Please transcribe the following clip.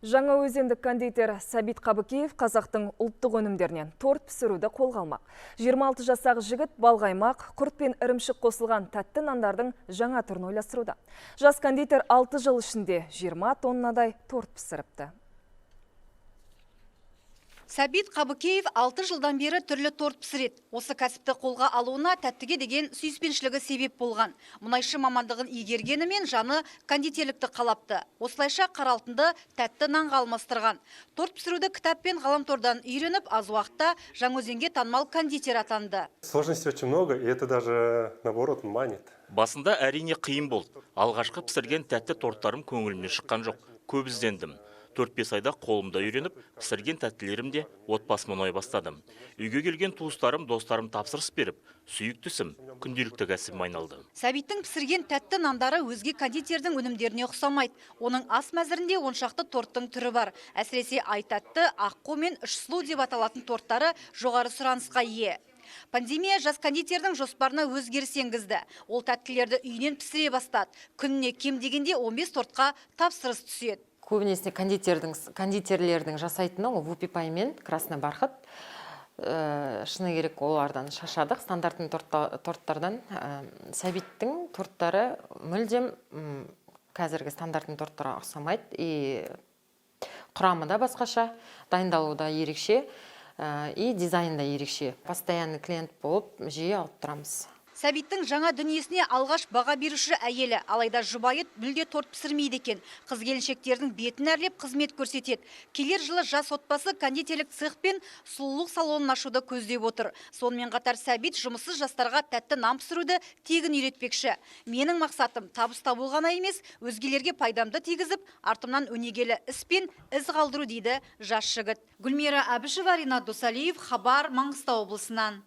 Жаңа өзендік кондитер Сәбит Қабыкеев қазақтың ұлттық өнімдерінен торт пісіруді қолға алмақ. 26 жасағы жігіт балғаймақ, құрт пен ірімшік қосылған тәтті нандардың жаңа түрін ойластыруда. Жас кондитер 6 жыл ішінде 20 тоннадай торт пісіріпті. Сәбит Қабыкеев 6 жылдан бері түрлі торт пісіреді. Осы кәсіпті қолға алуына тәттіге деген сүйіспеншілігі себеп болған. Мұнайшы мамандығын игергенімен жаны кондитерлікті қалапты. Осылайша қара алтынды тәтті нанға алмастырған. Торт пісіруді кітап пен ғаламтордан үйреніп, аз уақытта Жаңаөзенге танымал кондитер атанды. Сложностей очень много, и это даже, наоборот, манит. Басында әрине қиын болды. Алғашқы пісірген тәтті торттарым көңілімнен шыққан жоқ. Көп іздендім. 4-5 айда қолымда үйреніп, пісірген тәттілерімде отбасыммен ойнай бастадым. Үйге келген туыстарым, достарым тапсырыс беріп, сүйіктісім, күнделікті кәсібім айналды. Сәбиттің пісірген тәтті нандары өзге кондитердің өнімдеріне ұқсамайды. Оның ас мәзірінде оншақты торттың түрі бар. Әсіресе ай тәтті, аққу мен үш сұлу деп аталатын торттары жоғары сұранысқа ие. Пандемия жас кондитердің жоспарына өзгеріс енгізді. Ол тәттілерді үйінен пісіре бастады. Күніне кем дегенде 15 тортқа тапсырыс түседі. Көбінесе кондитерлердің жасайтыны ол вупипай мен красный бархат. Шыны керек олардан шашадық. Стандарттың торттардан Сәбиттің торттары мүлдем қазіргі стандарттың торттарға ұқсамайды. И құрамы да басқаша, дайындалуы да ерекше, и дизайн да ерекше. Постоянный клиент болып жиі алып тұрамыз. Сәбиттің жаңа дүниесіне алғаш баға беруші әйелі, алайда жұбайы мүлде торт пісірмейді екен. Қыз келіншектердің бетін әрлеп қызмет көрсетеді. Келер жылы жас отбасы кондитерлік цех пен сұлулық салонын ашуды көздеп отыр. Сонымен қатар Сәбит жұмыссыз жастарға тәтті нан пісіруді тегін үйретпекші. Менің мақсатым табыс табу ғана емес, өзгелерге пайдамды тигізіп, артымнан өнегелі іс пен із қалдыру дейді жас жігіт. Гүлмира Әбішева, Ринат Досалиев, Хабар, Маңғыстау облысынан.